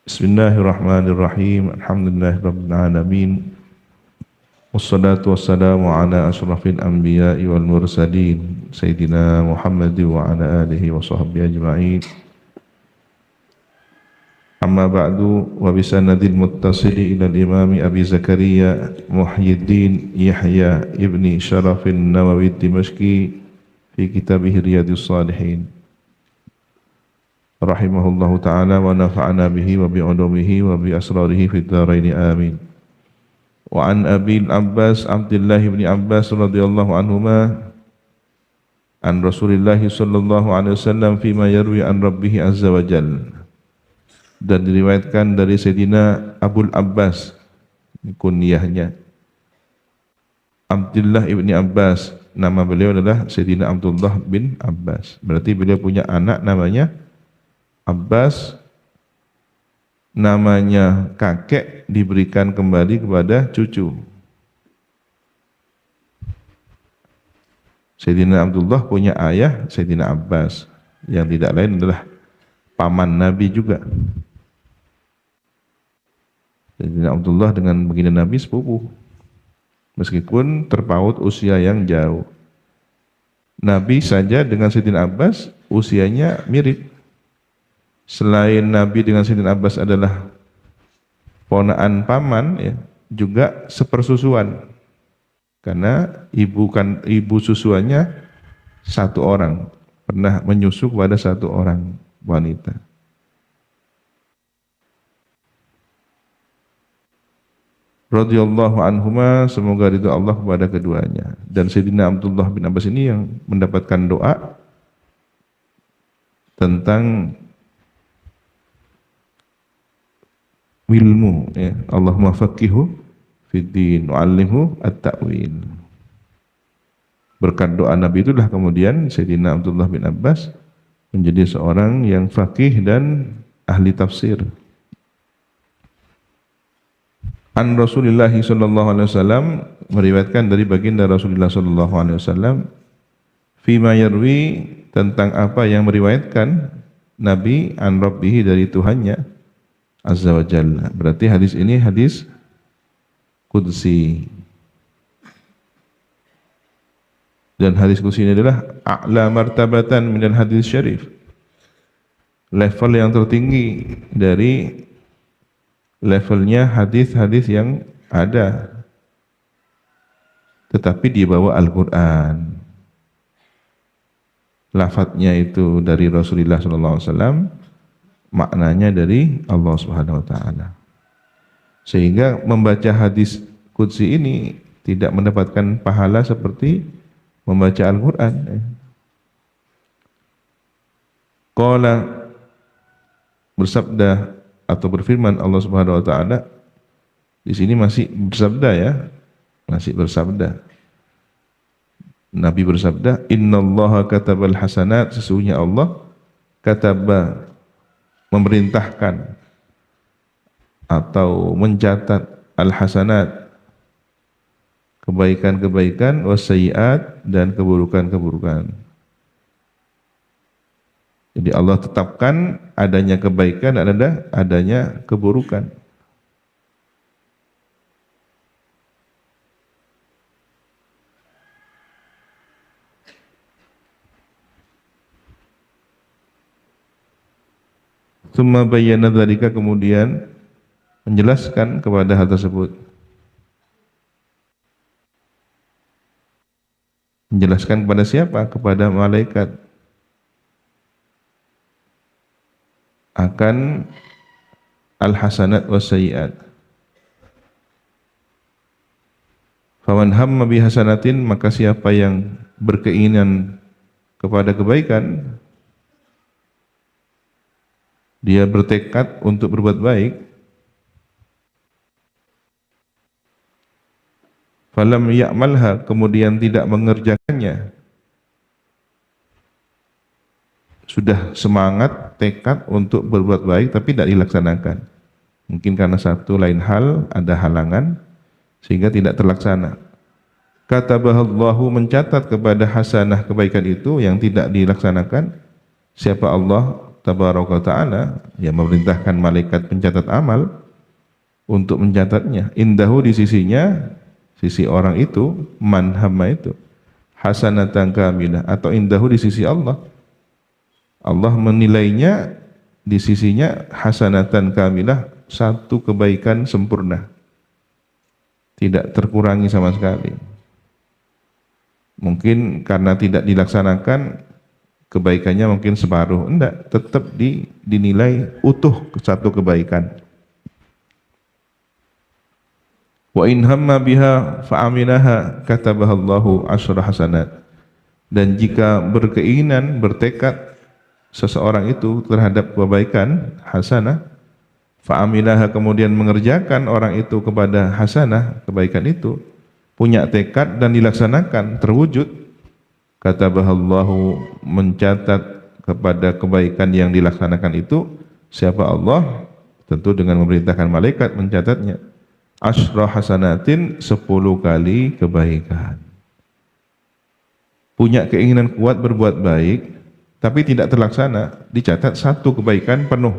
Bismillahirrahmanirrahim. Alhamdulillahirabbil alamin. Wassalatu wassalamu ala asyrafil anbiya'i wal mursalin sayyidina Muhammad wa ala alihi wa sahbihi ajma'in. Amma ba'du, wa bisanadil muttasili ila al-imam Abi Zakaria Muhyiddin Yahya ibni Syarafin Nawawi Dimashqi fi kitabih Riyadhus Shalihin rahimahullahu ta'ala wa nafa'ana bihi wa bi'ulumihi wa bi asrarihi fid dharaini amin. Wa an Abil Abbas Abdullah bin Abbas radhiyallahu anhuma an Rasulillah sallallahu alaihi wasallam fima yarwi an rabbih azza wa jalla, dan diriwayatkan dari Sayyidina Abul Abbas, kunyahnya Abdullah ibni Abbas, nama beliau adalah Sayyidina Abdullah bin Abbas, berarti beliau punya anak namanya Abbas, namanya kakek diberikan kembali kepada cucu. Sayyidina Abdullah punya ayah Sayyidina Abbas, yang tidak lain adalah paman Nabi juga. Sayyidina Abdullah dengan baginda Nabi sepupu, meskipun terpaut usia yang jauh. Nabi saja dengan Sayyidina Abbas usianya mirip. Selain Nabi dengan Sayyidina Abbas adalah ponaan paman, ya, juga sepersusuan, karena ibu susuannya satu orang, pernah menyusu kepada satu orang wanita. Radhiyallahu anhuma, semoga ridha Allah kepada keduanya. Dan Sayyidina Abdullah bin Abbas ini yang mendapatkan doa tentang ilmu, ya. Allahumma faqihu fid din wa 'allimhu at-ta'wil. Berkat doa Nabi itulah kemudian Sayyidina Abdullah bin Abbas menjadi seorang yang faqih dan ahli tafsir. An Rasulullah sallallahu alaihi wasallam, meriwayatkan dari baginda Rasulullah sallallahu alaihi wasallam, fima yarwi, tentang apa yang meriwayatkan Nabi an rabbih, dari Tuhannya azza wa jalla. Berarti hadis ini hadis qudsi. Dan hadis qudsi ini adalah a'la martabatan minal hadis syarif, level yang tertinggi dari levelnya hadis-hadis yang ada, tetapi di bawah Al-Quran. Lafadznya itu dari Rasulullah SAW, maknanya dari Allah Subhanahu wa ta'ala. Sehingga membaca hadis qudsi ini tidak mendapatkan pahala seperti membaca Al-Quran. Qala, bersabda atau berfirman Allah Subhanahu wa ta'ala, di sini masih bersabda, ya, masih bersabda. Nabi bersabda, innallaha katabal hasanat, sesungguhnya Allah kataba, memerintahkan atau mencatat, al-hasanat, kebaikan-kebaikan, wassayiat, dan keburukan-keburukan. Jadi Allah tetapkan adanya kebaikan dan adanya keburukan. Tsumma bayyana dzalika, kemudian menjelaskan kepada hal tersebut. Menjelaskan kepada siapa? Kepada malaikat. Akan al-hasanat was-sayyi'at. Faman hamma bihasanatin, maka siapa yang berkeinginan kepada kebaikan, dia bertekad untuk berbuat baik, falam ya'malha, kemudian tidak mengerjakannya, sudah semangat, tekad untuk berbuat baik tapi tidak dilaksanakan, mungkin karena satu lain hal, ada halangan sehingga tidak terlaksana. Katabahallahu, mencatat kepada hasanah kebaikan itu yang tidak dilaksanakan, siapa? Allah tabaraka ta'ala yang memerintahkan malaikat pencatat amal untuk mencatatnya. Indahu di sisinya, sisi orang itu, man hamma itu, hasanatan kamilah, atau indahu di sisi Allah. Allah menilainya di sisinya hasanatan kamilah, satu kebaikan sempurna, tidak terkurangi sama sekali. Mungkin karena tidak dilaksanakan kebaikannya mungkin separuh, enggak, tetap dinilai utuh satu kebaikan. Wa in hamma biha fa'amilaha katabahallahu asyra hasanat. Dan jika berkeinginan, bertekad seseorang itu terhadap kebaikan hasanah, fa'amilaha, kemudian mengerjakan orang itu kepada hasanah, kebaikan itu, punya tekad dan dilaksanakan, terwujud, katabahallahu, mencatat kepada kebaikan yang dilaksanakan itu siapa? Allah, tentu dengan memerintahkan malaikat mencatatnya, asyra hasanatin, 10 kali kebaikan. Punya keinginan kuat berbuat baik tapi tidak terlaksana, dicatat satu kebaikan penuh.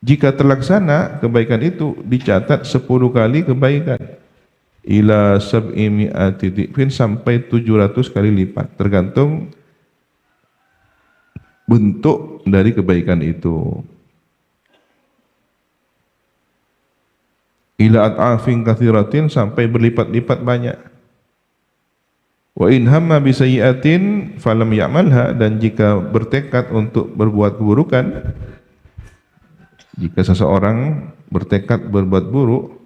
Jika terlaksana kebaikan itu, dicatat 10 kali kebaikan, ila sab'i mi'ati dhifin, sampai 700 kali lipat, tergantung bentuk dari kebaikan itu. Ila at'afin katsiratin, sampai berlipat-lipat banyak. Wa in hamma bi sayyi'atin falam ya'malha, dan jika bertekad untuk berbuat keburukan, jika seseorang bertekad berbuat buruk,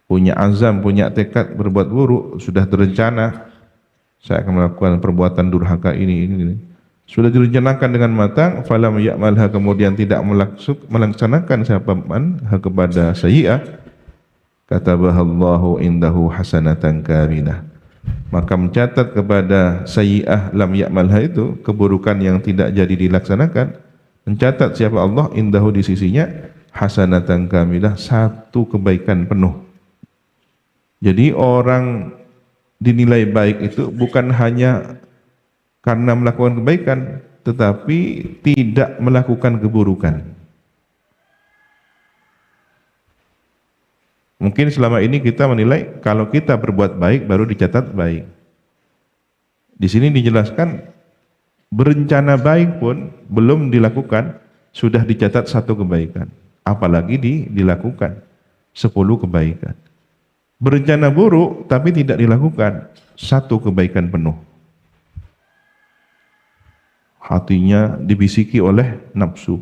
punya azam, punya tekad berbuat buruk, sudah terencana, saya akan melakukan perbuatan durhaka ini, sudah direncanakan dengan matang, falam ya'malha, kemudian tidak melaksanakan siapa man kepada sayyi'ah, katabahallahu indahu hasanatan kamilah, maka mencatat kepada sayyi'ah lam ya'malha itu, keburukan yang tidak jadi dilaksanakan, mencatat siapa Allah, indahu di sisinya, hasanatan kamilah, satu kebaikan penuh. Jadi orang dinilai baik itu bukan hanya karena melakukan kebaikan, tetapi tidak melakukan keburukan. Mungkin selama ini kita menilai kalau kita berbuat baik baru dicatat baik. Di sini dijelaskan berencana baik pun belum dilakukan sudah dicatat satu kebaikan, apalagi dilakukan 10 kebaikan. Berencana buruk tapi tidak dilakukan, satu kebaikan penuh. Hatinya dibisiki oleh nafsu,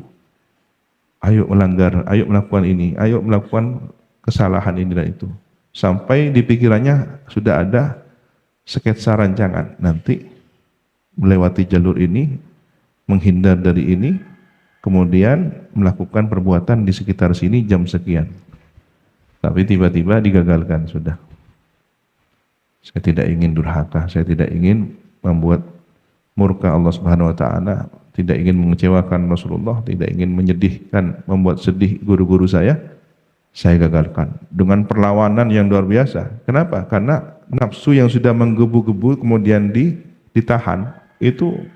ayo melanggar, ayo melakukan ini, ayo melakukan kesalahan ini dan itu, sampai di pikirannya sudah ada sketsa rancangan, nanti melewati jalur ini, menghindar dari ini, kemudian melakukan perbuatan di sekitar sini jam sekian, tapi tiba-tiba digagalkan. Sudah, saya tidak ingin durhaka, saya tidak ingin membuat murka Allah Subhanahu wa taala, tidak ingin mengecewakan Rasulullah, tidak ingin menyedihkan, membuat sedih guru-guru saya gagalkan dengan perlawanan yang luar biasa. Kenapa? Karena nafsu yang sudah menggebu-gebu kemudian ditahan, itu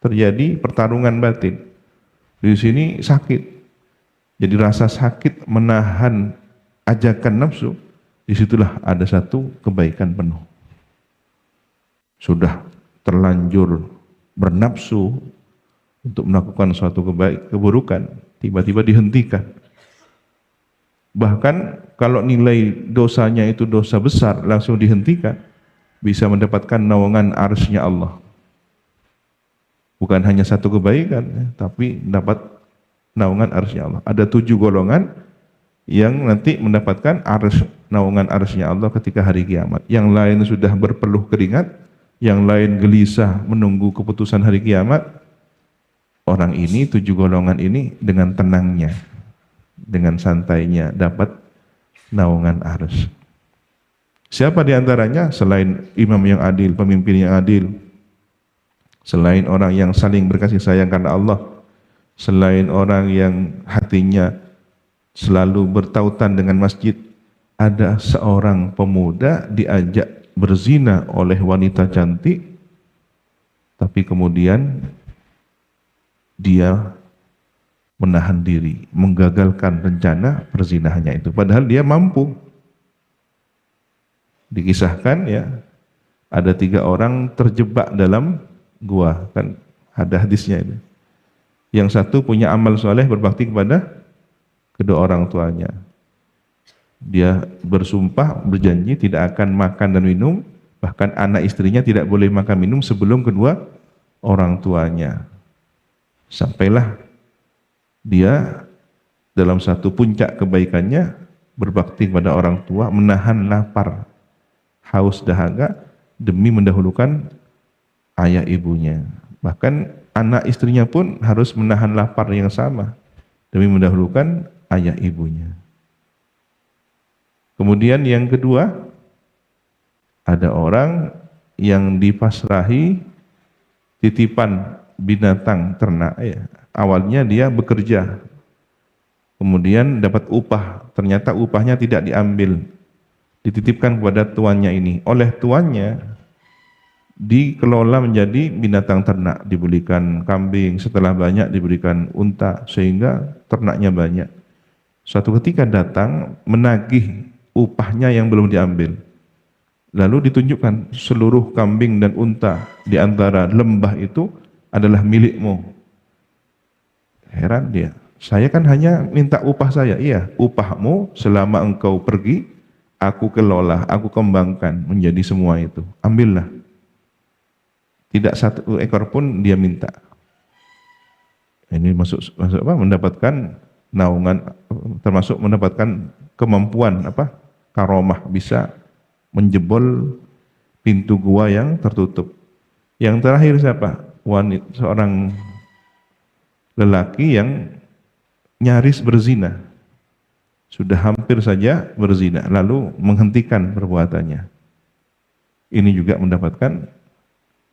terjadi pertarungan batin. Di sini sakit, jadi rasa sakit menahan ajakan nafsu, disitulah ada satu kebaikan penuh. Sudah terlanjur bernafsu untuk melakukan suatu keburukan, tiba-tiba dihentikan. Bahkan kalau nilai dosanya itu dosa besar, langsung dihentikan, bisa mendapatkan naungan arsy-Nya Allah. Bukan hanya satu kebaikan, tapi dapat naungan arsy-Nya Allah. Ada 7 golongan yang nanti mendapatkan naungan arsy-Nya Allah ketika hari kiamat. Yang lain sudah berpeluh keringat, yang lain gelisah menunggu keputusan hari kiamat. Orang ini, 7 golongan ini dengan tenangnya, dengan santainya dapat naungan arsy. Siapa di antaranya? Selain imam yang adil, pemimpin yang adil, selain orang yang saling berkasih sayang karena Allah, selain orang yang hatinya selalu bertautan dengan masjid. Ada seorang pemuda diajak berzina oleh wanita cantik, tapi kemudian dia menahan diri, menggagalkan rencana perzinahannya itu. Padahal dia mampu. Dikisahkan ya, ada 3 orang terjebak dalam gua, kan ada hadisnya itu. Yang satu punya amal soleh berbakti kepada kedua orang tuanya. Dia bersumpah, berjanji tidak akan makan dan minum, bahkan anak istrinya tidak boleh makan minum sebelum kedua orang tuanya. Sampailah dia dalam satu puncak kebaikannya berbakti kepada orang tua, menahan lapar, haus dahaga demi mendahulukan ayah ibunya. Bahkan anak istrinya pun harus menahan lapar yang sama demi mendahulukan ayah ibunya. Kemudian yang kedua, ada orang yang dipasrahi titipan binatang ternak ya. Awalnya dia bekerja, kemudian dapat upah, ternyata upahnya tidak diambil, dititipkan kepada tuannya ini. Oleh tuannya dikelola menjadi binatang ternak, diberikan kambing, setelah banyak diberikan unta, sehingga ternaknya banyak. Suatu ketika datang menagih upahnya yang belum diambil. Lalu ditunjukkan seluruh kambing dan unta di antara lembah itu adalah milikmu. Heran dia, saya kan hanya minta upah saya. Iya, upahmu selama engkau pergi, aku kelola, aku kembangkan menjadi semua itu. Ambillah. Tidak satu ekor pun dia minta. Ini masuk apa? Mendapatkan naungan, termasuk mendapatkan kemampuan apa? Karomah, bisa menjebol pintu gua yang tertutup. Yang terakhir siapa? Seorang lelaki yang nyaris berzina, sudah hampir saja berzina, lalu menghentikan perbuatannya. Ini juga mendapatkan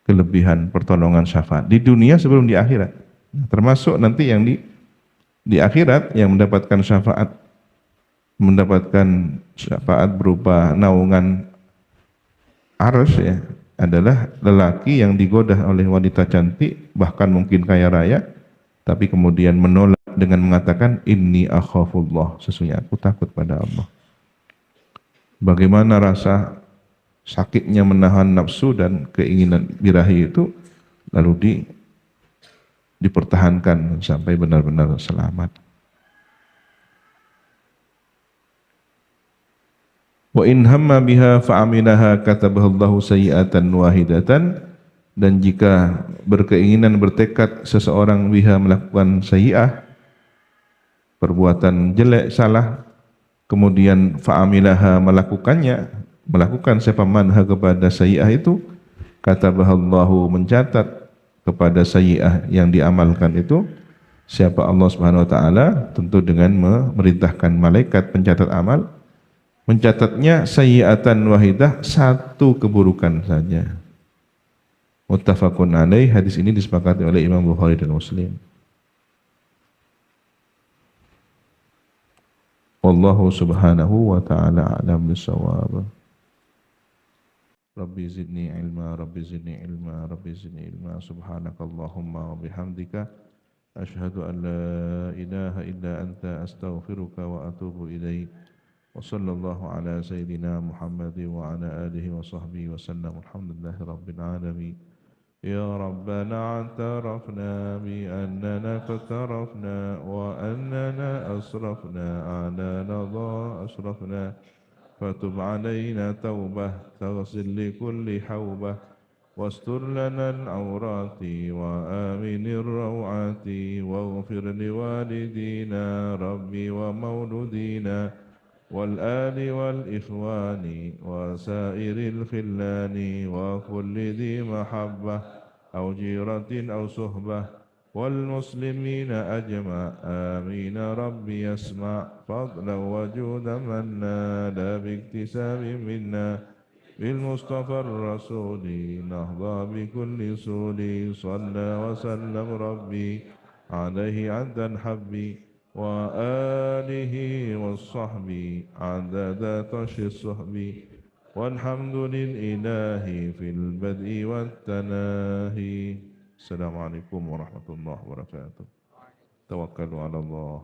kelebihan pertolongan syafaat di dunia sebelum di akhirat. Termasuk nanti yang di akhirat yang mendapatkan syafaat berupa naungan arsy ya, adalah lelaki yang digoda oleh wanita cantik, bahkan mungkin kaya raya, tapi kemudian menolak dengan mengatakan inni akhafullah, sesungguhnya aku takut pada Allah. Bagaimana rasa sakitnya menahan nafsu dan keinginan birahi itu, lalu dipertahankan sampai benar-benar selamat. Wa in hamma biha fa'amilaha katabahallahu sayyi'atan wahidatan, dan jika berkeinginan bertekad seseorang biha melakukan sayyi'ah, perbuatan jelek, salah, kemudian fa'amilaha melakukan siapa manha kepada sayyi'ah itu, katabahallahu mencatat kepada sayyi'ah yang diamalkan itu siapa Allah Subhanahu wa taala, tentu dengan memerintahkan malaikat pencatat amal, mencatatnya sayyi'atan wahidah, satu keburukan saja. Muttafaqun alaih, hadis ini disepakati oleh Imam Bukhari dan Muslim. Wallahu subhanahu wa ta'ala a'lam bissawab. Rabbi zidni ilma, Rabbi zidni ilma, Rabbi zidni ilma. Subhanakallahumma wa bihamdika asyhadu an la ilaha illa anta astaghfiruka wa atubu ilaik. Wa sallallahu ala sayyidina Muhammadin wa ala alihi wa sahbihi wa sallam. Alhamdulillahi rabbil alamin. يا ربنا اعترفنا بأننا اقترفنا وأننا أسرفنا على لظى أشرفنا فتب علينا توبة تغسل لكل حوبة واستر لنا العورات وآمن الروعات واغفر لوالدينا ربي ومولودينا والآل والإخوان وسائر الخلان وكل ذي محبة أو جيرة أو صحبة والمسلمين أجمع آمين ربي يسمع فضلا وجودا من نال باكتساب منا بالمصطفى الرسول نهضى بكل سول صلى وسلم ربي عليه عدا حبي وآله والصحب عدد طش الصحب والحمد للإله في البدء والتناهي. Assalamualaikum warahmatullahi wabarakatuh. Tawakkalu ala Allah.